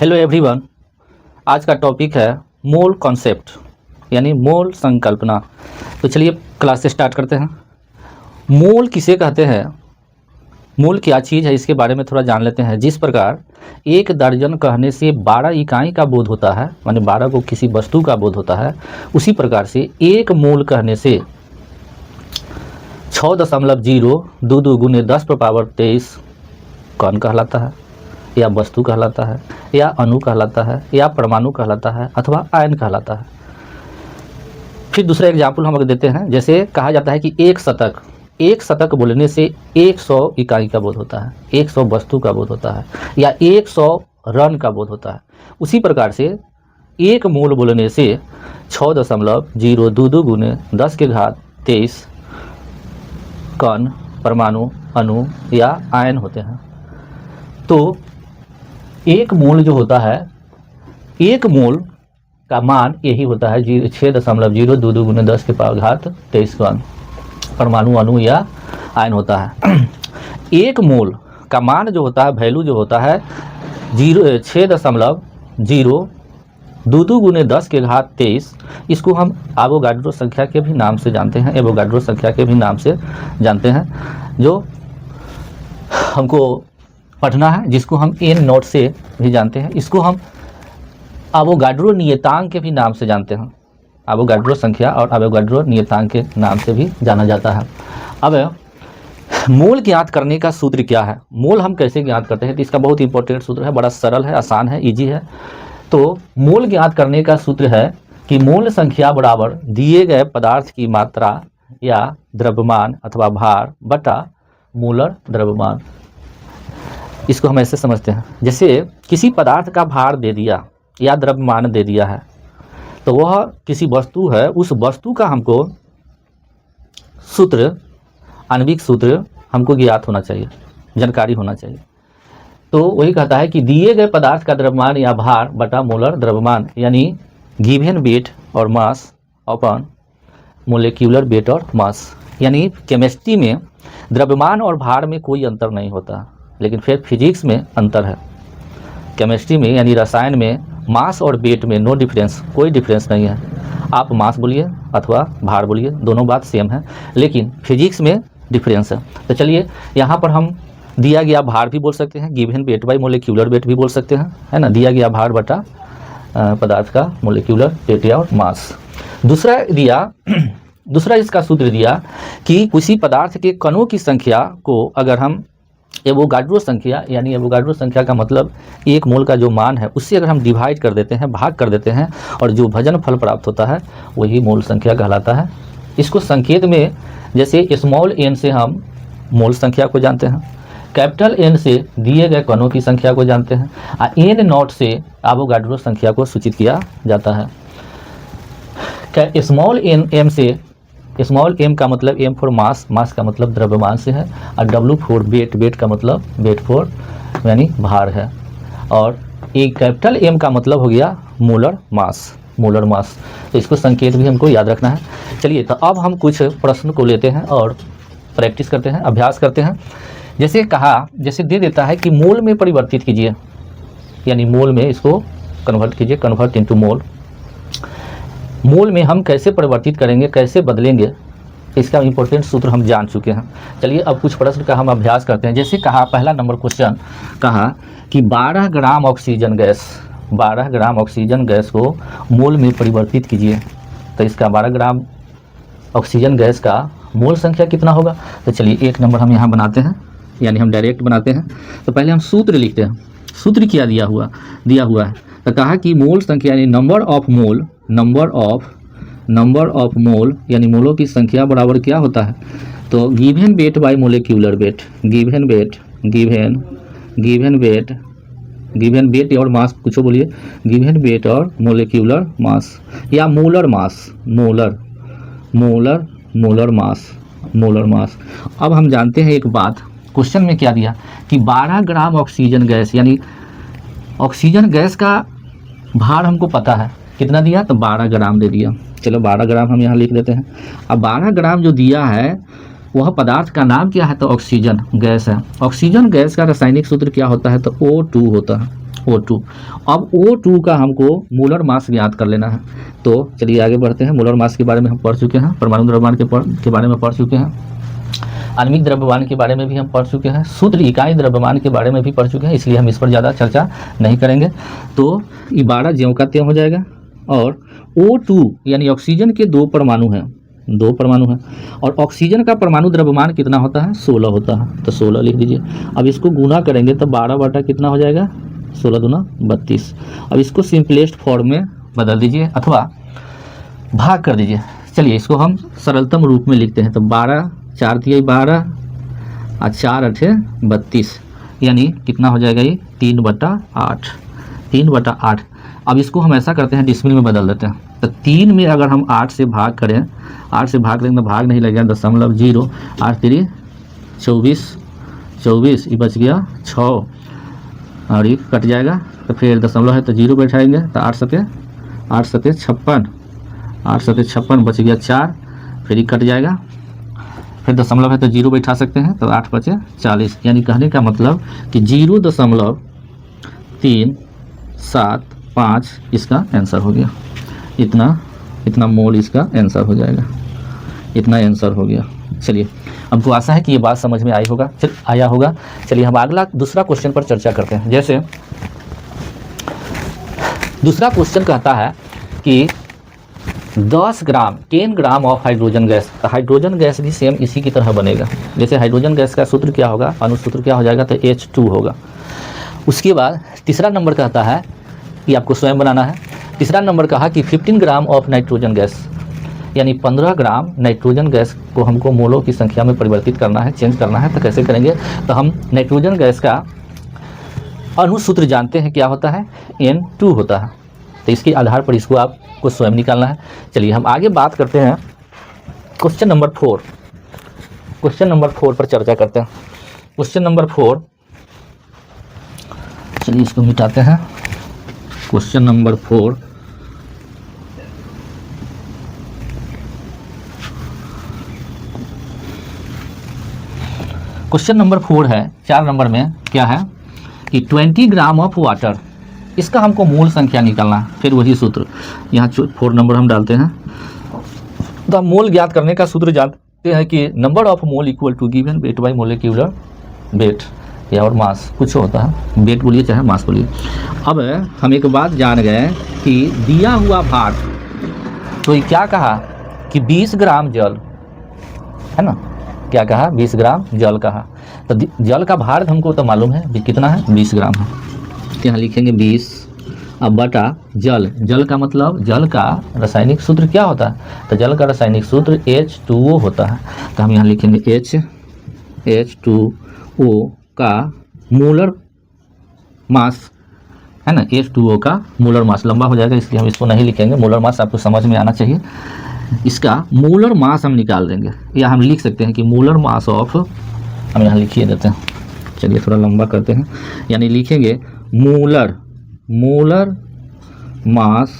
Hello everyone, आज का topic है मोल कॉन्सेप्ट यानी मोल संकल्पना। तो चलिए क्लास स्टार्ट करते हैं। मोल किसे कहते हैं, मोल क्या चीज़ है, इसके बारे में थोड़ा जान लेते हैं। जिस प्रकार एक दर्जन कहने से 12 इकाई का बोध होता है, माने 12 को किसी वस्तु का बोध होता है, उसी प्रकार से एक मोल कहने से 6.022 गुने 10⁻23 कण कहलाता है, या वस्तु कहलाता है, या अणु कहलाता है, या परमाणु कहलाता है, अथवा आयन कहलाता है। फिर दूसरा एग्जाम्पल हम अगर देते हैं, जैसे कहा जाता है कि एक शतक बोलने से 100 इकाई का बोध होता है, 100 वस्तु का बोध होता है, या 100 रन का बोध होता है। उसी प्रकार से एक मोल बोलने से 6.022 गुने 10⁻23 कण, परमाणु, अणु या आयन होते हैं। तो एक मोल जो होता है, एक मोल का मान यही होता है 6.022 गुने 10⁻23 कण, परमाणु, अणु या आयन होता है। एक मोल का मान जो होता है, वैल्यू जो होता है 6.022 गुने 10⁻23, इसको हम एवोगाड्रो संख्या के भी नाम से जानते हैं, एवोगाड्रो संख्या के भी नाम से जानते हैं, जो हमको पढ़ना है, जिसको हम एन नोट से भी जानते हैं। इसको हम एवोगाड्रो नियतांक के भी नाम से जानते हैं, एवोगाड्रो संख्या और एवोगाड्रो नियतांक के नाम से भी जाना जाता है। अब मोल ज्ञात करने का सूत्र क्या है, मोल हम कैसे ज्ञात करते हैं, तो इसका बहुत इंपॉर्टेंट सूत्र है, बड़ा सरल है, आसान है, इजी है। तो मोल ज्ञात करने का सूत्र है कि मोल संख्या बराबर दिए गए पदार्थ की मात्रा या द्रव्यमान अथवा भार बटा मोलर द्रव्यमान। इसको हम ऐसे समझते हैं, जैसे किसी पदार्थ का भार दे दिया या द्रव्यमान दे दिया है, तो वह किसी वस्तु है, उस वस्तु का हमको सूत्र, आणविक सूत्र हमको ज्ञात होना चाहिए, जानकारी होना चाहिए। तो वही कहता है कि दिए गए पदार्थ का द्रव्यमान या भार बटा मोलर द्रव्यमान, यानी गिवन वेट और मास अपॉन मोलिक्यूलर वेट और मास। यानी केमिस्ट्री में द्रव्यमान और भार में कोई अंतर नहीं होता, लेकिन फिर फिजिक्स में अंतर है। केमिस्ट्री में यानी रसायन में मास और वेट में नो डिफरेंस, कोई डिफरेंस नहीं है। आप मास बोलिए अथवा भार बोलिए, दोनों बात सेम है, लेकिन फिजिक्स में डिफरेंस है। तो चलिए यहाँ पर हम दिया गया भार भी बोल सकते हैं, given weight by molecular weight भी बोल सकते हैं, है ना, दिया गया भार बटा पदार्थ का मोलिक्यूलर वेट या मास। दूसरा इसका सूत्र दिया कि किसी पदार्थ के कणों की संख्या को अगर हम एवोगाड्रो संख्या, यानी एवोगाड्रो संख्या का मतलब एक मोल का जो मान है, उससे अगर हम डिवाइड कर देते हैं, भाग कर देते हैं, और जो भजन फल प्राप्त होता है वही मोल संख्या कहलाता है। इसको संकेत में जैसे स्मॉल एन से हम मोल संख्या को जानते हैं, कैपिटल एन से दिए गए कणों की संख्या को जानते हैं, और एन नॉट से एवोगाड्रो संख्या को सूचित किया जाता है। स्मॉल एम से, स्मॉल एम का मतलब एम फॉर मास, मास का मतलब द्रव्यमान से है, और डब्ल्यू फॉर वेट, वेट का मतलब वेट फॉर यानी भार है, और एक कैपिटल एम का मतलब हो गया मोलर मास, मोलर मास। तो इसको संकेत भी हमको याद रखना है। चलिए, तो अब हम कुछ प्रश्न को लेते हैं और प्रैक्टिस करते हैं, अभ्यास करते हैं। जैसे कहा, जैसे दे देता है कि मोल में परिवर्तित कीजिए, यानी मोल में इसको कन्वर्ट कीजिए, कन्वर्ट इनटू मोल। मोल में हम कैसे परिवर्तित करेंगे, कैसे बदलेंगे, इसका इंपॉर्टेंट सूत्र हम जान चुके हैं। चलिए अब कुछ प्रश्न का हम अभ्यास करते हैं। जैसे कहा, पहला नंबर क्वेश्चन कहा कि 12 gram oxygen gas, 12 gram oxygen gas को मोल में परिवर्तित कीजिए। तो इसका 12 ग्राम ऑक्सीजन गैस का मोल संख्या कितना होगा। तो चलिए एक नंबर हम यहाँ बनाते हैं, यानी हम डायरेक्ट बनाते हैं। तो पहले हम सूत्र लिखते हैं। सूत्र क्या दिया हुआ है, तो कहा कि मोल संख्या यानी number of mole, number of mole यानी मोलों की संख्या बराबर क्या होता है, तो given weight by molecular weight, given weight और मास, कुछ बोलिए, गिवन वेट और मोलिक्यूलर मास या मोलर मास, मोलर मास। अब हम जानते हैं एक बात, क्वेश्चन में क्या दिया कि 12 ग्राम ऑक्सीजन गैस, यानी ऑक्सीजन गैस का भार हमको पता है, कितना दिया, तो 12 ग्राम दे दिया। चलो 12 ग्राम हम यहाँ लिख देते हैं। अब 12 ग्राम जो दिया है वह पदार्थ का नाम क्या है, तो ऑक्सीजन गैस है। ऑक्सीजन गैस का रासायनिक सूत्र क्या होता है, तो O2 होता है। O2। अब O2 का हमको मोलर मास ज्ञात कर लेना है। तो चलिए आगे बढ़ते हैं। मोलर मास के बारे में हम पढ़ चुके हैं, परमाणु द्रव्यमान के बारे में पढ़ चुके हैं, आणविक द्रव्यमान के बारे में भी हम पढ़ चुके हैं, सूत्र इकाई द्रव्यमान के बारे में भी पढ़ चुके हैं, इसलिए हम इस पर ज़्यादा चर्चा नहीं करेंगे। तो ये 12 ज्यों का त्यों हो जाएगा। और O2 यानी ऑक्सीजन के 2 परमाणु हैं, 2 परमाणु हैं, और ऑक्सीजन का परमाणु द्रव्यमान कितना होता है? 16 होता है। तो 16 लिख दीजिए। अब इसको गुना करेंगे तो 12 बटा कितना हो जाएगा? 16 दूना 32। अब इसको सिंपलेस्ट फॉर्म में बदल दीजिए अथवा भाग कर दीजिए। चलिए इसको हम सरलतम रूप में लिखते हैं। तो 12 4 दिए 12 और 4 8 32, यानी कितना हो जाएगा? ये 3/8, 3/8। अब इसको हम ऐसा करते हैं, डिसमिल में बदल देते हैं। तो 3 में अगर हम 8 से भाग करें, 8 से भाग करेंगे तो भाग नहीं लगेगा, 0.0, 8 3 24, ये बच गया 6 और ये कट जाएगा। तो फिर दशमलव है तो 0 बैठाएंगे, तो 8 7 56, 8 7 56 बच गया 4, फिर ये कट जाएगा। फिर दशमलव है तो 0 बैठा सकते हैं, तो 8 5 40, यानी कहने का मतलब कि 0.375 इसका आंसर हो गया। इतना मोल इसका आंसर हो जाएगा, इतना आंसर हो गया। चलिए हमको आशा है कि ये बात समझ में आया होगा। चलिए हम अगला दूसरा क्वेश्चन पर चर्चा करते हैं। जैसे दूसरा क्वेश्चन कहता है कि 10 ग्राम ऑफ हाइड्रोजन गैस। तो हाइड्रोजन गैस भी सेम इसी की तरह बनेगा। जैसे हाइड्रोजन गैस का सूत्र क्या होगा, अनुसूत्र क्या हो जाएगा? तो H2 होगा। उसके बाद तीसरा नंबर कहता है कि आपको स्वयं बनाना है। तीसरा नंबर कहा कि 15 ग्राम ऑफ नाइट्रोजन गैस, यानी 15 ग्राम नाइट्रोजन गैस को हमको मोलों की संख्या में परिवर्तित करना है, चेंज करना है। तो कैसे करेंगे? तो हम नाइट्रोजन गैस का अनुसूत्र जानते हैं, क्या होता है? N2 होता है। तो इसके आधार पर इसको आपको स्वयं निकालना है। चलिए हम आगे बात करते हैं क्वेश्चन नंबर 4। क्वेश्चन नंबर 4 पर चर्चा करते हैं। क्वेश्चन नंबर 4, चलिए इसको मिटाते हैं। क्वेश्चन नंबर 4, क्वेश्चन नंबर 4 है, 4 नंबर में क्या है कि 20 ग्राम ऑफ वाटर, इसका हमको मूल संख्या निकालना है। फिर वही सूत्र यहाँ 4 नंबर हम डालते हैं। तो हम मोल ज्ञात करने का सूत्र जानते हैं कि number of mole equal to given weight by molecular weight, या और मास कुछ होता है, वेट बोलिए चाहे मास बोलिए। अब हम एक बात जान गए कि दिया हुआ भार, तो ये क्या कहा कि 20 ग्राम जल है ना, क्या कहा? 20 ग्राम जल कहा। तो जल का भार हमको तो मालूम है कितना है, 20 ग्राम है। यहाँ लिखेंगे 20 अब बटा जल का मतलब जल का रासायनिक सूत्र क्या होता है? तो जल का रासायनिक सूत्र H2O होता है। तो हम यहाँ लिखेंगे H2O का मोलर मास है ना, H2O का मोलर मास लंबा हो जाएगा, इसलिए हम इसको नहीं लिखेंगे। मोलर मास आपको समझ में आना चाहिए। इसका मोलर मास हम निकाल देंगे, या हम लिख सकते हैं कि मोलर मास ऑफ, हम यहाँ लिखिए देते हैं। चलिए थोड़ा लंबा करते हैं, यानी लिखेंगे मोलर मास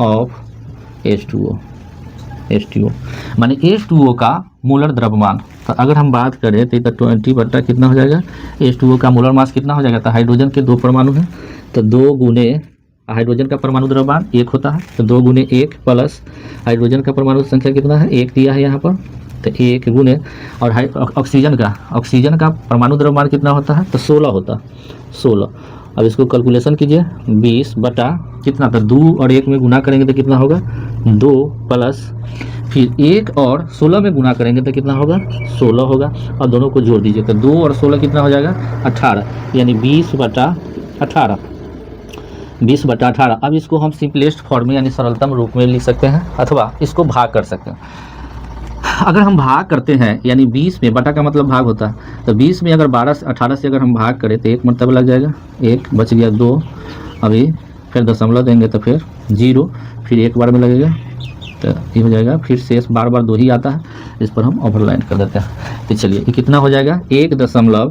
ऑफ H2O माने H2O का मोलर द्रव्यमान। तो अगर हम बात करें तो 20 बटा कितना हो जाएगा? H2O का मोलर मास कितना हो जाएगा? तो हाइड्रोजन के 2 परमाणु हैं, तो 2 गुने हाइड्रोजन का परमाणु द्रव्यमान 1 होता है, तो 2 गुने 1 प्लस हाइड्रोजन का परमाणु संख्या कितना है? 1 दिया है यहाँ पर, तो 1 गुने और ऑक्सीजन का परमाणु द्रव्यमान कितना होता है? तो 16 होता है, 16। अब इसको कैलकुलेशन कीजिए, 20 बटा कितना था? 2 और 1 में गुना करेंगे तो कितना होगा? 2 प्लस फिर 1 और 16 में गुना करेंगे तो कितना होगा? 16 होगा, और दोनों को जोड़ दीजिए तो 2 और 16 कितना हो जाएगा? 18, यानी 20 बटा 18। अब इसको हम सिंपलेस्ट फॉर्म में यानी सरलतम रूप में लिख सकते हैं, अथवा इसको भाग कर सकते हैं। अगर हम भाग करते हैं, यानी 20 में, बटा का मतलब भाग होता है, तो 20 में अगर 18 से अगर हम भाग करें तो 1 मरतबा लग जाएगा, 1 बच गया 2, अभी फिर दशमलव देंगे तो फिर 0, फिर 1 बार में लगेगा तो ये हो जाएगा, फिर शेष बार 2 ही आता है, इस पर हम ओवरलाइन कर देते हैं। तो चलिए ये कितना हो जाएगा? 1.11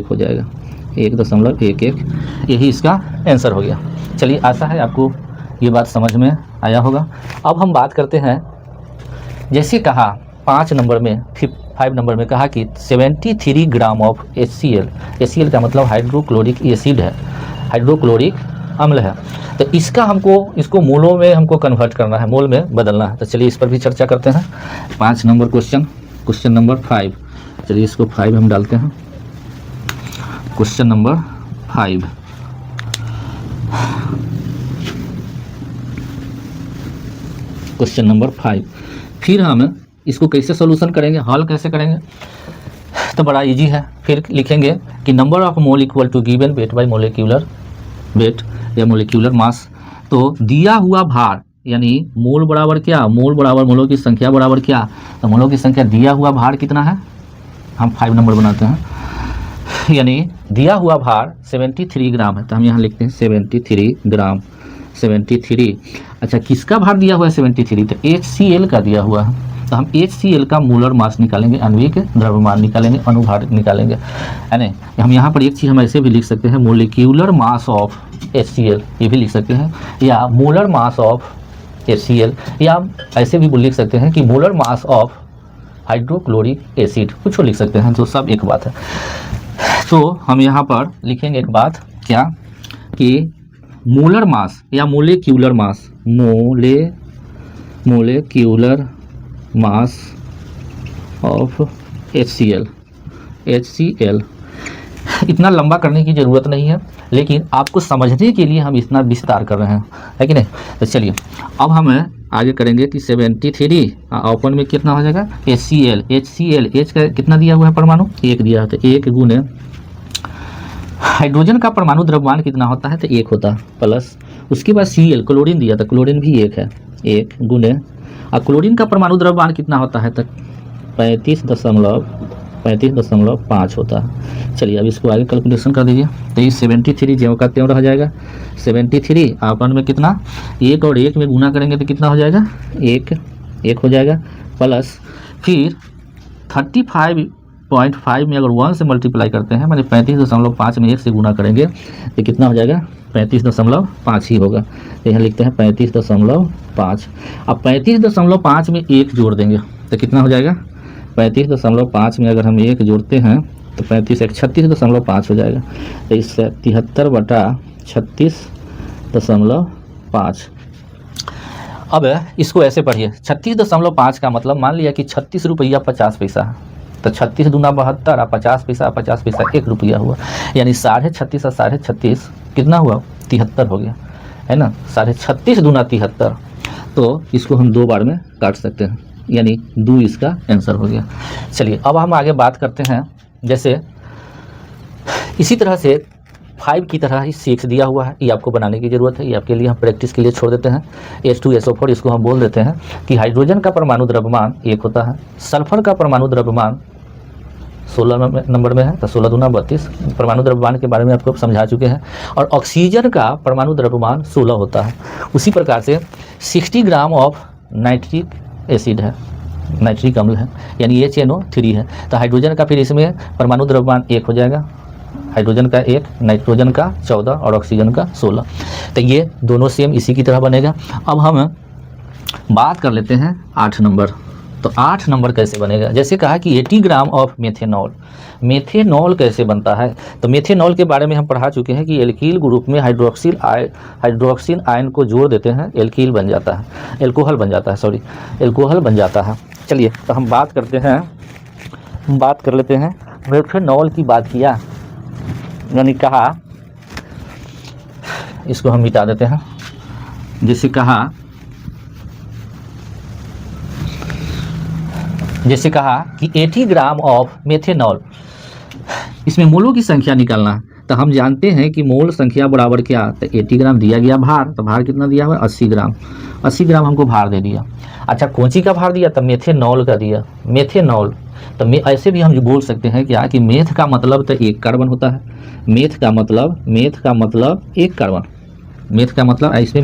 हो जाएगा, 1.11, यही इसका आंसर हो गया। चलिए आशा है आपको ये बात समझ में आया होगा। अब हम बात करते हैं, जैसे कहा 5 नंबर में 5 नंबर में कहा कि 73 ग्राम ऑफ HCl, HCl का मतलब हाइड्रोक्लोरिक एसिड है, हाइड्रोक्लोरिक अम्ल है। तो इसको मोलों में हमको कन्वर्ट करना है, मोल में बदलना है। तो चलिए इस पर भी चर्चा करते हैं। 5 नंबर क्वेश्चन नंबर 5, चलिए इसको 5 हम डालते हैं। Question number 5, question number 5। फिर हम इसको कैसे सोल्यूशन करेंगे, हल कैसे करेंगे, तो बड़ा इजी है। फिर लिखेंगे कि number of mole equal to given weight by molecular weight या मोलिक्यूलर मास। तो दिया हुआ भार यानी मोल बराबर क्या, मोल बराबर मोलों की संख्या बराबर क्या, तो मोलों की संख्या दिया हुआ भार कितना है, हम 5 नंबर बनाते हैं, यानी दिया हुआ भार 73 ग्राम है। तो हम यहाँ लिखते हैं 73 ग्राम, 73। अच्छा, किसका भार दिया हुआ है 73, तो HCl का दिया हुआ है। तो हम HCl का मोलर मास निकालेंगे, आणविक द्रव्यमान निकालेंगे, अनुभार निकालेंगे, है ना। हम यहाँ पर एक चीज़ हम ऐसे भी लिख सकते हैं, मोलिक्यूलर मास ऑफ HCl, ये भी लिख सकते हैं, या मोलर मास ऑफ HCl, या ऐसे भी लिख सकते हैं कि molar mass of hydrochloric acid, कुछ लिख सकते हैं, तो सब एक बात है। तो हम यहाँ पर लिखेंगे एक बात क्या, कि मोलर मास या molecular mass, molecular mass of HCl, इतना लंबा करने की ज़रूरत नहीं है, लेकिन आपको समझने के लिए हम इतना विस्तार कर रहे हैं, है कि नहीं। तो चलिए अब हम आगे करेंगे कि 73 ओपन में कितना हो जाएगा, HCl, H का कितना दिया हुआ है परमाणु, 1 दिया है, तो 1 गुने हाइड्रोजन का परमाणु द्रव्यमान कितना होता है, तो 1 होता है, प्लस उसके बाद Cl, क्लोरीन दिया, तो क्लोरीन भी 1 है, 1 गुने, और क्लोरीन का परमाणु द्रव्यमान कितना होता है, तो 35.5 होता है। चलिए अब इसको आगे कैलकुलेशन कर दीजिए। तो ये 73 ज्यों का त्यों रह जाएगा, 73 अपन में कितना, 1 और 1 में गुना करेंगे तो कितना हो जाएगा, 1 हो जाएगा, प्लस फिर 35.5 में अगर 1 से मल्टीप्लाई करते हैं, माने 35.5 में 1 से गुना करेंगे तो कितना हो जाएगा, 35.5 ही होगा। तो यहाँ लिखते हैं 35.5। अब 35.5 में 1 जोड़ देंगे तो कितना हो जाएगा, 35.5 में अगर हम 1 जोड़ते हैं तो 35 एक 36.5 हो जाएगा। तो इस 73/36.5। अब इसको ऐसे पढ़िए, 36.5 का मतलब मान लिया कि 36 रुपया 50 पैसा है, तो 36 दूना 72 और 50 पैसा 1 रुपया हुआ, यानी 36.5 और 36.5 कितना हुआ, 73 हो गया, है ना। 36.5 दूना 73, तो इसको हम 2 बार में काट सकते हैं, यानी 2 इसका आंसर हो गया। चलिए अब हम आगे बात करते हैं, जैसे इसी तरह से 5 की तरह ही 6 दिया हुआ है, ये आपको बनाने की ज़रूरत है, ये आपके लिए हम प्रैक्टिस के लिए छोड़ देते हैं। H2SO4 इसको हम बोल देते हैं कि हाइड्रोजन का परमाणु द्रव्यमान 1 होता है, सल्फर का परमाणु द्रव्यमान 16 नंबर में है, तो 16 दूना 32, परमाणु द्रव्यमान के बारे में आपको समझा चुके हैं। और ऑक्सीजन का परमाणु द्रव्यमान 16 होता है। उसी प्रकार से 60 ग्राम ऑफ नाइट्रिक एसिड है, नाइट्रिक अम्ल है, यानी HNO3 है। तो हाइड्रोजन का फिर इसमें परमाणु द्रव्यमान 1 हो जाएगा, हाइड्रोजन का 1, नाइट्रोजन का 14 और ऑक्सीजन का 16। तो ये दोनों सेम इसी की तरह बनेगा। अब हम बात कर लेते हैं 8 नंबर। तो 8 नंबर कैसे बनेगा, जैसे कहा कि 80 ग्राम ऑफ मेथेनॉल, मेथेनॉल कैसे बनता है। तो मेथेनॉल के बारे में हम पढ़ा चुके हैं कि एल्कील ग्रुप में हाइड्रोक्सिल आयन को जोड़ देते हैं, एल्कील बन जाता है, एल्कोहल बन जाता है, एल्कोहल बन जाता है। चलिए तो हम बात कर लेते हैं मेथेनॉल की बात किया, यानी कहा, इसको हम मिटा देते हैं, जैसे कहा कि 80 ग्राम ऑफ मेथेनॉल, इसमें मोलों की संख्या निकालना है। तो हम जानते हैं कि मोल संख्या बराबर क्या, तो 80 ग्राम दिया गया भार, तो भार कितना दिया हुआ है, 80 ग्राम, 80 ग्राम हमको भार दे दिया। अच्छा, कौन का भार दिया, तो मेथेनॉल का दिया, मेथेनॉल। तो ऐसे भी हम जो बोल सकते हैं क्या कि मेथ का मतलब तो 1 कार्बन होता है, मेथ का मतलब 1 कार्बन, मेथ का मतलब इसमें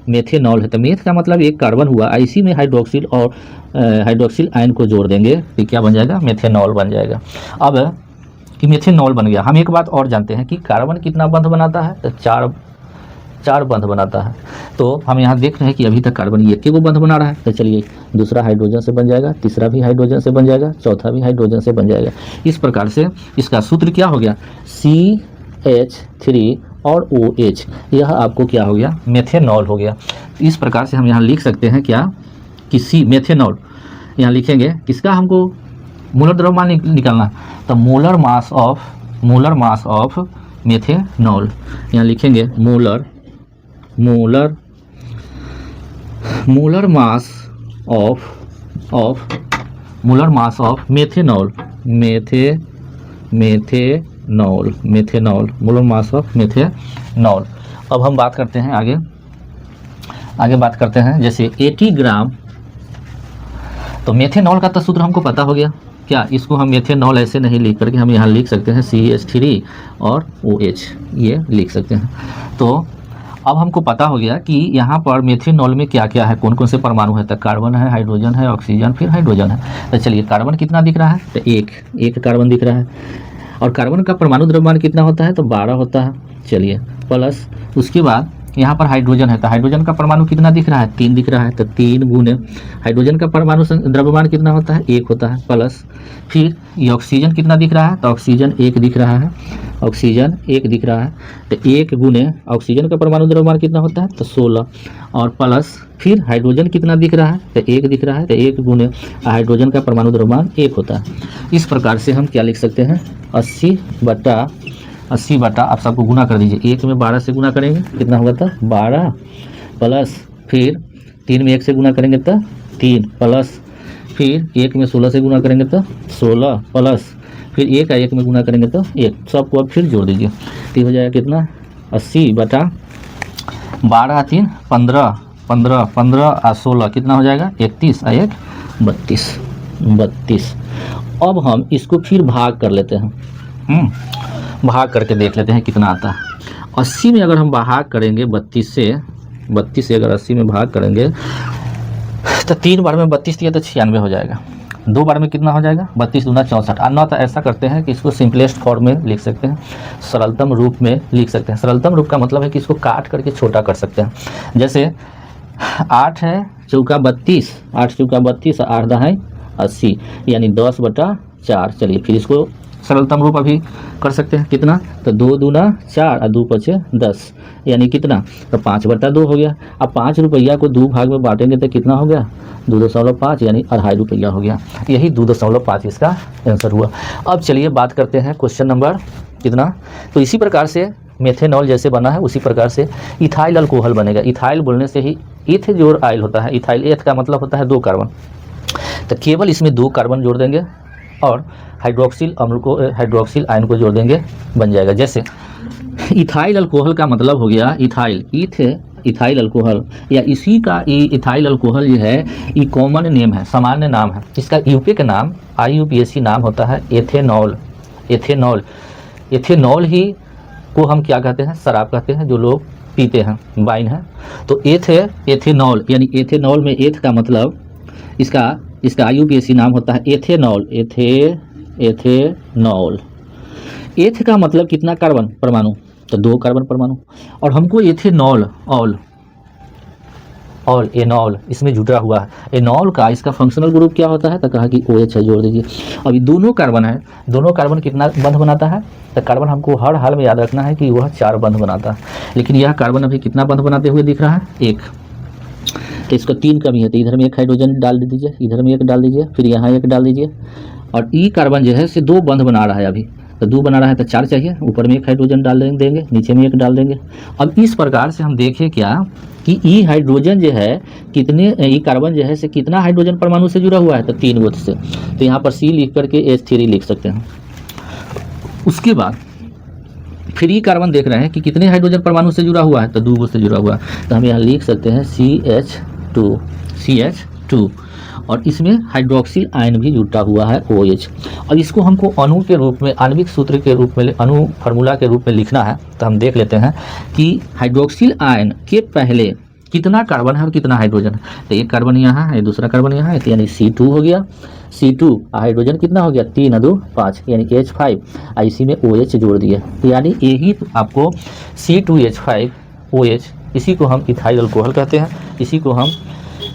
मेथेनॉल है, तो मेथ का मतलब 1 कार्बन हुआ, इसी में हाइड्रोक्सिल और हाइड्रोक्सिल आयन को जोड़ देंगे तो क्या बन जाएगा, मेथेनॉल बन जाएगा। अब कि मेथेनॉल बन गया, हम एक बात और जानते हैं कि कार्बन कितना बंध बनाता है, तो 4 बंध बनाता है। तो हम यहाँ देख रहे हैं कि अभी तक कार्बन ये एक बंध बना रहा है, तो चलिए दूसरा हाइड्रोजन से बन जाएगा, तीसरा भी हाइड्रोजन से बन जाएगा, चौथा भी हाइड्रोजन से बन जाएगा। इस प्रकार से इसका सूत्र क्या हो गया, CH3 और OH, यह आपको क्या हो गया, मेथेनॉल हो गया। इस प्रकार से हम यहाँ लिख सकते हैं क्या कि सी मेथेनॉल, यहाँ लिखेंगे किसका, हमको मोलर द्रव्यमान निकालना, तो मोलर मास ऑफ मेथेनॉल, यहाँ लिखेंगे molar mass of methanol, molar mass of methanol. अब हम बात करते हैं आगे बात करते हैं, जैसे 80 ग्राम, तो मेथेनॉल का तो सूत्र हमको पता हो गया क्या, इसको हम मेथेनॉल ऐसे नहीं लिख करके हम यहाँ लिख सकते हैं CH3 और OH, ये लिख सकते हैं। तो अब हमको पता हो गया कि यहाँ पर मेथेनॉल में क्या क्या है, कौन कौन से परमाणु है, तो कार्बन है, हाइड्रोजन है, ऑक्सीजन, फिर हाइड्रोजन है। तो चलिए कार्बन कितना दिख रहा है, तो एक कार्बन दिख रहा है, और कार्बन का परमाणु द्रव्यमान कितना होता है, तो 12 होता है। चलिए प्लस उसके बाद यहाँ पर हाइड्रोजन है, तो हाइड्रोजन का परमाणु कितना दिख रहा है, 3 दिख रहा है, तो 3 गुने हाइड्रोजन का परमाणु द्रव्यमान कितना होता है, 1 होता है, प्लस फिर ये ऑक्सीजन कितना दिख रहा है, तो ऑक्सीजन 1 दिख रहा है, तो 1 गुने ऑक्सीजन का परमाणु द्रव्यमान कितना होता है, तो 16, और प्लस फिर हाइड्रोजन कितना दिख रहा है, तो 1 दिख रहा है, तो 1 गुने हाइड्रोजन का परमाणु द्रव्यमान 1 होता है। इस प्रकार से हम क्या लिख सकते हैं, 80 बटा आप सबको गुना कर दीजिए, 1 में 12 से गुना करेंगे कितना होगा, तो 12, प्लस फिर 3 में 1 से गुना करेंगे तो 3, प्लस फिर 1 में 16 से गुना करेंगे तो 16, प्लस फिर 1 1 में गुना करेंगे तो 1, सबको अब फिर जोड़ दीजिए, तो हो जाएगा कितना, 80 बटा 12 3 15 15 15 और 16 कितना हो जाएगा, 31 और 1 32। अब हम इसको फिर भाग कर लेते हैं, भाग करके देख लेते हैं कितना आता है। 80 में अगर हम भाग करेंगे 32 से अगर 80 में भाग करेंगे तो 3 बार में 32 दिया तो 96 हो जाएगा, 2 बार में कितना हो जाएगा, 32 दूना 64। अन्ना तो ऐसा करते हैं कि इसको सिंपलेस्ट फॉर्म में लिख सकते हैं, सरलतम रूप में लिख सकते हैं। सरलतम रूप का मतलब है कि इसको काट करके छोटा कर सकते हैं। जैसे 8 है चौका 32, 8 चौका 32 और 8 दहाई 80, यानी 10/4। चलिए फिर इसको सरलतम रूप अभी कर सकते हैं, कितना, तो 2 दूना 4 और 2 पचे 10, यानी कितना, तो 5/2 हो गया। अब 5 रुपया को 2 भाग में बांटेंगे तो कितना हो गया, 2.5, यानी 2.5 रुपया हो गया। यही 2.5 इसका आंसर हुआ। अब चलिए बात करते हैं क्वेश्चन नंबर कितना। तो इसी प्रकार से मेथेनॉल जैसे बना है उसी प्रकार से इथाइल अल्कोहल बनेगा। इथाइल बोलने से ही इथ जोड़ आइल होता है, इथाइल एथ का मतलब होता है 2 कार्बन, तो केवल इसमें 2 कार्बन जोड़ देंगे और हाइड्रोक्सिल अम्ल को, हाइड्रोक्सिल आयन को जोड़ देंगे, बन जाएगा। जैसे इथाइल अल्कोहल का मतलब हो गया इथाइल, इथाइल अल्कोहल, या इसी का इथाइल अल्कोहल जो है ये कॉमन नेम है, सामान्य नाम है। इसका यूपी नाम IUPAC नाम होता है एथेनॉल। एथेनॉल ही को हम क्या कहते हैं, शराब कहते हैं, जो लोग पीते हैं, वाइन है। तो एथेनॉल, यानी एथेनॉल में एथ का मतलब इसका IUPAC नाम होता है एथेनॉल। एथेनॉल, एथ का मतलब कितना कार्बन परमाणु, तो 2 कार्बन परमाणु, और हमको एथेनॉल और एनॉल इसमें जुड़ा हुआ है। एनॉल का इसका फंक्शनल ग्रुप क्या होता है, तो कहा कि OH है, जोड़ दीजिए। अभी दोनों कार्बन है, दोनों कार्बन कितना बंध बनाता है, तो कार्बन हमको हर हाल में याद रखना है कि वह 4 बंध बनाता है, लेकिन यह कार्बन अभी कितना बंध बनाते हुए दिख रहा है, 1। तो इसका 3 कमी है, तो इधर में 1 हाइड्रोजन डाल दीजिए, इधर में 1 डाल दीजिए, फिर यहाँ 1 डाल दीजिए, और ई कार्बन जो है से 2 बंध बना रहा है, अभी तो 2 बना रहा है, तो 4 चाहिए, ऊपर में 1 हाइड्रोजन डाल देंगे, नीचे में 1 डाल देंगे। अब इस प्रकार से हम देखें क्या कि ई हाइड्रोजन जो है कितने, ई कार्बन जो है से कितना हाइड्रोजन परमाणु से जुड़ा हुआ है, तो 3 गो से, तो यहाँ पर C लिख करके H3 लिख सकते हैं। उसके बाद फिर ई कार्बन देख रहे हैं कि कितने हाइड्रोजन परमाणु से जुड़ा हुआ है, तो 2 गो से जुड़ा हुआ है, तो हम यहाँ लिख सकते हैं CH2, और इसमें हाइड्रोक्सिल आयन भी जुटा हुआ है OH। और इसको हमको अणु के रूप में, आणविक सूत्र के रूप में, अणु फार्मूला के रूप में लिखना है, तो हम देख लेते हैं कि हाइड्रोक्सिल आयन के पहले कितना कार्बन है और कितना हाइड्रोजन है। तो 1 कार्बन यहाँ है, दूसरा कार्बन यहाँ है, तो यानी C2 हो गया। C2 हाइड्रोजन कितना हो गया, 3 और 2 5, यानी H5, इसी में OH जोड़ दिए, तो यानी यही आपको C2H5 OH, इसी को हम इथाइल अल्कोहल कहते हैं, इसी को हम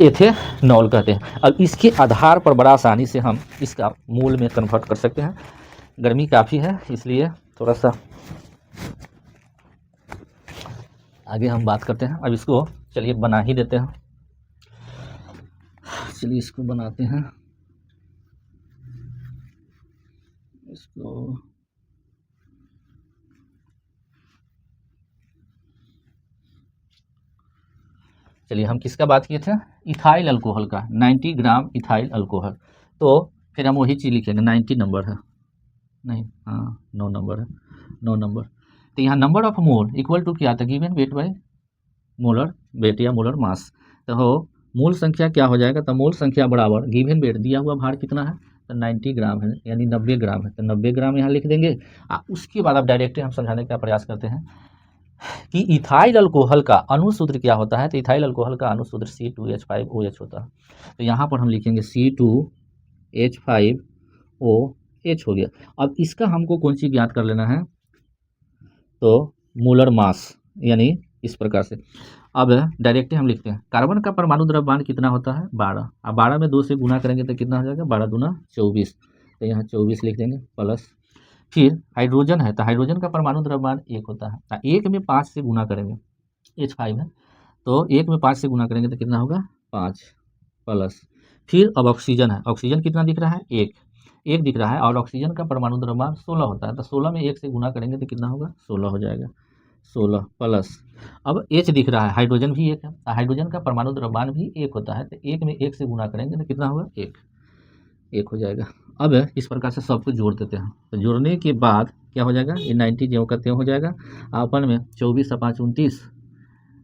एथेनॉल कहते हैं। अब इसके आधार पर बड़ा आसानी से हम इसका मोल में कन्वर्ट कर सकते हैं। गर्मी काफ़ी है इसलिए थोड़ा सा आगे हम बात करते हैं। अब इसको चलिए बना ही देते हैं। चलिए इसको बनाते हैं। इसको चलिए हम किसका बात किए थे, इथाइल अल्कोहल का, 90 ग्राम इथाइल अल्कोहल। तो फिर हम वही चीज़ लिखेंगे, 90 नंबर है, नहीं हाँ 9 नंबर है, 9 नंबर। तो यहाँ number of mole equal to क्या आता है, given weight by molar weight या मोलर मास। तो हो मूल संख्या क्या हो जाएगा, तो मूल संख्या बराबर गिवन वेट, दिया हुआ भार कितना है, तो 90 ग्राम है, यानी 90 ग्राम है, तो 90 ग्राम यहाँ लिख देंगे। उसके बाद अब डायरेक्टली हम समझाने का प्रयास करते हैं कि इथाइल अल्कोहल का अणुसूत्र क्या होता है। तो इथाइल अल्कोहल का अणुसूत्र C2H5OH होता है। तो यहाँ पर हम लिखेंगे C2H5OH हो गया। अब इसका हमको कौन सी ज्ञात कर लेना है, तो मोलर मास, यानी इस प्रकार से। अब डायरेक्टली हम लिखते हैं कार्बन का परमाणु द्रव्यमान कितना होता है, 12। अब 12 में 2 से गुना करेंगे तो कितना हो जाएगा, 12 दूना 24। तो यहाँ 24 लिख देंगे प्लस। फिर हाइड्रोजन है, तो हाइड्रोजन का परमाणु द्रव्यमान 1 होता है। 1 में 5 से गुना करेंगे, H5 है, तो 1 में 5 से गुना करेंगे तो कितना होगा, 5 प्लस। फिर अब ऑक्सीजन है, ऑक्सीजन कितना दिख रहा है, 1 दिख रहा है, और ऑक्सीजन का परमाणु द्रव्यमान 16 होता है। तो 16 में 1 से गुना करेंगे तो कितना होगा, 16 हो जाएगा, 16 प्लस। अब H दिख रहा है, हाइड्रोजन भी 1 है, हाइड्रोजन का परमाणु द्रव्यमान भी 1 होता है। तो 1 में 1 से गुना करेंगे तो कितना होगा, 1 हो जाएगा। अब इस प्रकार से सबको जोड़ देते हैं। तो जोड़ने के बाद क्या हो जाएगा, ये 90 ज्यों का त्यों हो जाएगा। अपन में 24 और 5 29,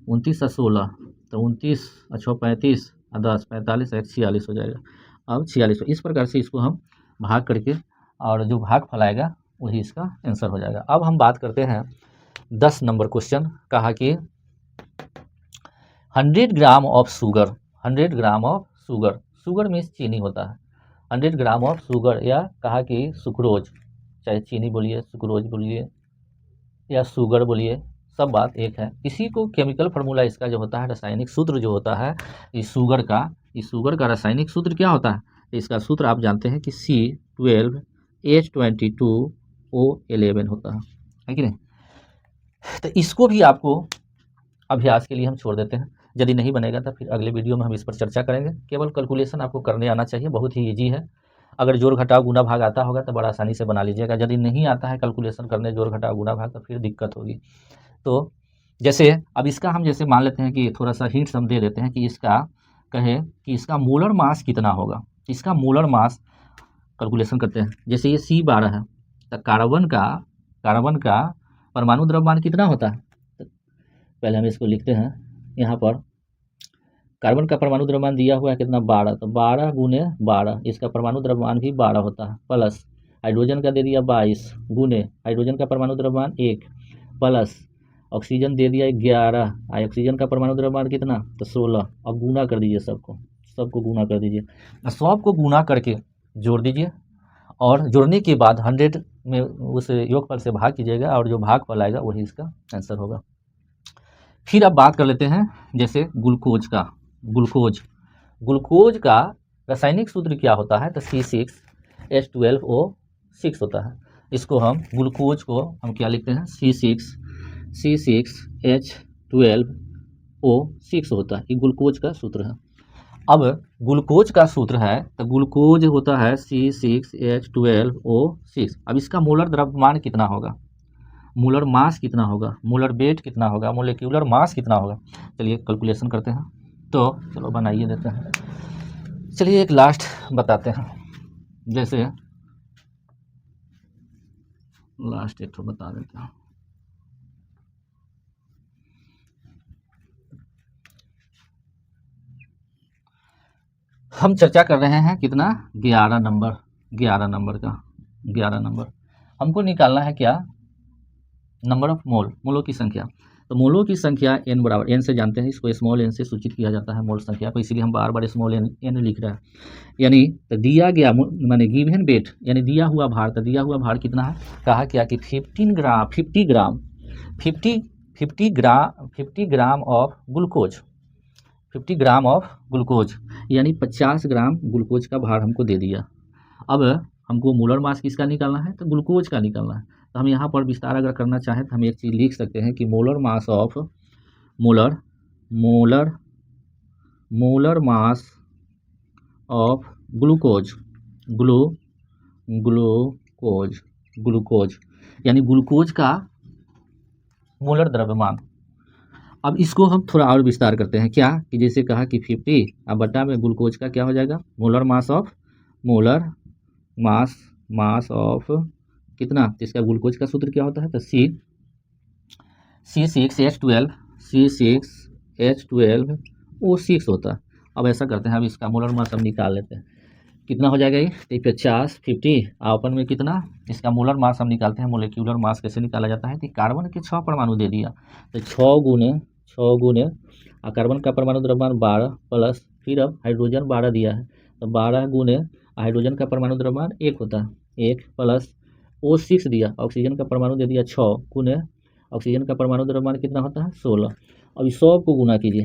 29 और 16 तो 29 और 6 35 और 10 45 और 1 46 हो जाएगा। अब 46, इस प्रकार से इसको हम भाग करके, और जो भाग फैलाएगा वही इसका आंसर हो जाएगा। अब हम बात करते हैं 10 नंबर क्वेश्चन। कहा कि 100 gram of sugar, 100 gram of sugar, sugar means चीनी होता है, 100 ग्राम ऑफ शुगर, या कहा कि सुक्रोज, चाहे चीनी बोलिए, सुक्रोज बोलिए या शुगर बोलिए, सब बात एक है। इसी को केमिकल फार्मूला इसका जो होता है, रासायनिक सूत्र जो होता है इस शुगर का रासायनिक सूत्र क्या होता है, इसका सूत्र आप जानते हैं कि C12H22O11 होता है कि नहीं। तो इसको भी आपको अभ्यास के लिए हम छोड़ देते हैं, यदि नहीं बनेगा तो फिर अगले वीडियो में हम इस पर चर्चा करेंगे। केवल कैलकुलेशन आपको करने आना चाहिए, बहुत ही ईजी है। अगर जोड़ घटाव गुना भाग आता होगा तो बड़ा आसानी से बना लीजिएगा। यदि नहीं आता है कैलकुलेशन करने, जोड़ घटाव गुना भाग, तो फिर दिक्कत होगी। तो जैसे अब इसका हम जैसे मान लेते हैं कि थोड़ा सा हिंट्स हम दे देते हैं कि इसका कहे कि इसका मोलर मास कितना होगा। इसका मोलर मास कैलकुलेशन करते हैं। जैसे ये C12 है, तो कार्बन का परमाणु द्रव्यमान कितना होता है, तो पहले हम इसको लिखते हैं। यहाँ पर कार्बन का परमाणु द्रव्यमान दिया हुआ है कितना, 12, तो 12 गुने 12, इसका परमाणु द्रव्यमान भी 12 होता है, प्लस हाइड्रोजन का दे दिया 22 गुने हाइड्रोजन का परमाणु द्रव्यमान 1, प्लस ऑक्सीजन दे दिया 11, ऑक्सीजन का परमाणु द्रव्यमान कितना, तो 16। अब गुना कर दीजिए, सबको गुना कर दीजिए, सबको गुना करके जोड़ दीजिए, और जोड़ने के बाद 100 में उस योगफल से भाग कीजिएगा, और जो भागफल आएगा वही इसका आंसर होगा। फिर अब बात कर लेते हैं जैसे ग्लूकोज का रासायनिक सूत्र क्या होता है, तो C6H12O6 होता है। इसको हम ग्लूकोज को हम क्या लिखते हैं, C6H12O6 होता है, ये ग्लूकोज का सूत्र है। अब ग्लूकोज का सूत्र है, तो ग्लूकोज होता है C6H12O6। अब इसका मोलर द्रव्यमान कितना होगा, मोलर मास कितना होगा, मोलर वेट कितना होगा, मोलिक्यूलर मास कितना होगा, चलिए कैलकुलेशन करते हैं। तो चलो बनाइए देते हैं। चलिए एक लास्ट बताते हैं, जैसे लास्ट एक तो बता देते हैं। हम चर्चा कर रहे हैं कितना, 11 नंबर हमको निकालना है क्या, नंबर ऑफ मोलों की संख्या। तो मोलों की संख्या n बराबर, n से जानते हैं, इसको स्मॉल n से सूचित किया जाता है मोल संख्या को, इसीलिए हम बार बार स्मॉल n लिख रहे हैं। यानी तो दिया गया माने गिवन वेट, यानी दिया हुआ भार, तो दिया हुआ भार कितना है, कहा क्या कि 50 50 gram of glucose, 50 gram of glucose यानी 50 ग्राम ग्लूकोज का भार हमको दे दिया। अब हमको मोलर मास किसका निकालना है, तो ग्लूकोज का निकालना है। तो हम यहाँ पर विस्तार अगर करना चाहें तो हम एक चीज़ लिख सकते हैं कि molar mass of molar mass of glucose glucose यानी ग्लूकोज का मोलर द्रव्यमान। अब इसको हम थोड़ा और विस्तार करते हैं, क्या कि जैसे कहा कि 50 अब बटा में ग्लूकोज का क्या हो जाएगा, मोलर मास ऑफ कितना, तो इसका ग्लूकोज का सूत्र क्या होता है, तो C6H12O6 होता है। अब ऐसा करते हैं, अब इसका मोलर मास हम निकाल लेते हैं, कितना हो जाएगा ये, तो 50 अपन में कितना, इसका मोलर मास हम निकालते हैं। मोलिक्यूलर मास कैसे निकाला जाता है, तो कार्बन के 6 परमाणु दे दिया, तो 6 गुने कार्बन का परमाणु द्रव्यमान 12 प्लस, फिर अब हाइड्रोजन 12 दिया है, तो 12 गुने हाइड्रोजन का परमाणु द्रव्यमान 1 होता है, 1 प्लस O6 दिया, ऑक्सीजन का परमाणु दे दिया 6 गुने ऑक्सीजन का परमाणु द्रव्यमान कितना होता है 16। अभी सबको गुना कीजिए,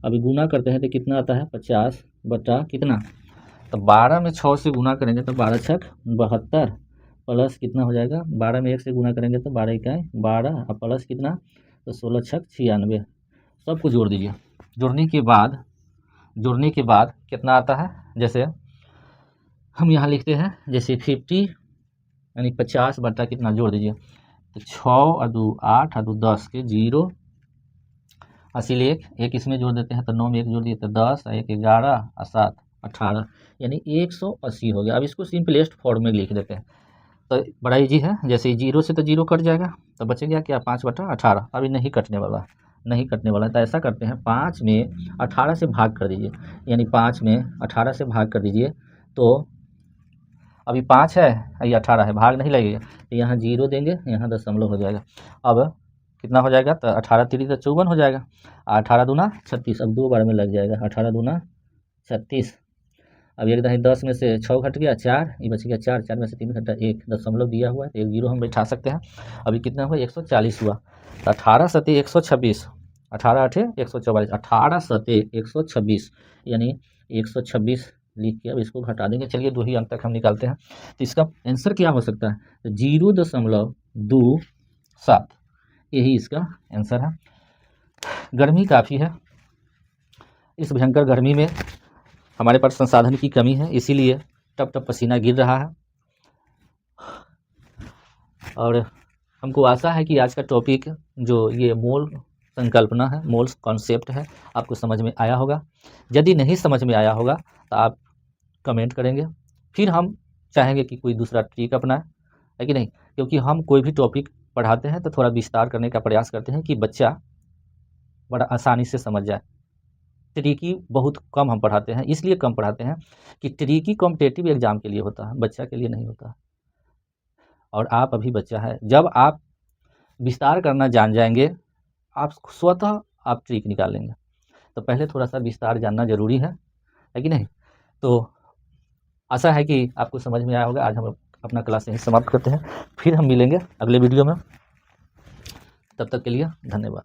अभी गुना करते हैं तो कितना आता है 50 बटा कितना, तो 12 में 6 से गुना करेंगे तो 12 छक 72 प्लस कितना हो जाएगा, 12 में 1 से गुना करेंगे तो 12 इकाई 12 और प्लस कितना, तो 16 छक 96। सबको जोड़ दीजिए, जोड़ने के बाद कितना आता है, जैसे हम यहाँ लिखते हैं जैसे 50 यानी 50 बटा कितना जोड़ दीजिए, तो 6 और 2 8 और 2 10 के 0 इसीलिए एक इसमें जोड़ देते हैं, तो 9 में 1 जोड़ दिए तो 10 और 1 11 और 7 18 यानी 180 हो गया। अब इसको सिंपलेस्ट फॉर्म में लिख देते हैं, तो बड़ा इजी है, जैसे 0 से तो 0 कट जाएगा, तो बचेगा क्या 5 बटा 18, अभी नहीं कटने वाला है। तो ऐसा करते हैं 5 में 18 से भाग कर दीजिए, यानी 5 में 18 से भाग कर दीजिए, तो अभी 5 है ये 18 है, भाग नहीं लगेगा, तो यहाँ 0 देंगे, यहाँ दशमलव हो जाएगा। अब कितना हो जाएगा, तो 18 3 तो 54 हो जाएगा, 18 दूना 36, अब 2 बार में लग जाएगा, 18 दूना 36। अब एक 10 में से 6 घट गया 4, ये बच गया 4, 4 में से 3 घटा 1, दशमलव दिया हुआ है तो 1 0 हम बैठा सकते हैं। अभी कितना हुआ 140 हुआ, तो 18 सते 126, 18 8 144, 18 सते 126 यानी 126 लिख के अब इसको घटा देंगे। चलिए 2 ही अंक तक हम निकालते हैं, तो इसका आंसर क्या हो सकता है, 0.27, यही इसका आंसर है। गर्मी काफ़ी है, इस भयंकर गर्मी में हमारे पास संसाधन की कमी है, इसीलिए टप टप पसीना गिर रहा है। और हमको आशा है कि आज का टॉपिक जो ये मोल संकल्पना है, मोल कॉन्सेप्ट है, आपको समझ में आया होगा। यदि नहीं समझ में आया होगा तो आप कमेंट करेंगे, फिर हम चाहेंगे कि कोई दूसरा ट्रिक अपनाए, है कि नहीं, क्योंकि हम कोई भी टॉपिक पढ़ाते हैं तो थोड़ा विस्तार करने का प्रयास करते हैं कि बच्चा बड़ा आसानी से समझ जाए। ट्रिकी बहुत कम हम पढ़ाते हैं, इसलिए कम पढ़ाते हैं कि ट्रिकी कॉम्पिटिटिव एग्जाम के लिए होता है, बच्चा के लिए नहीं होता। और आप अभी बच्चा है, जब आप विस्तार करना जान जाएंगे आप स्वतः आप ट्रिक निकाल लेंगे, तो पहले थोड़ा सा विस्तार जानना जरूरी है कि नहीं। तो आशा है कि आपको समझ में आया होगा। आज हम अपना क्लास यहीं समाप्त करते हैं, फिर हम मिलेंगे अगले वीडियो में, तब तक के लिए धन्यवाद।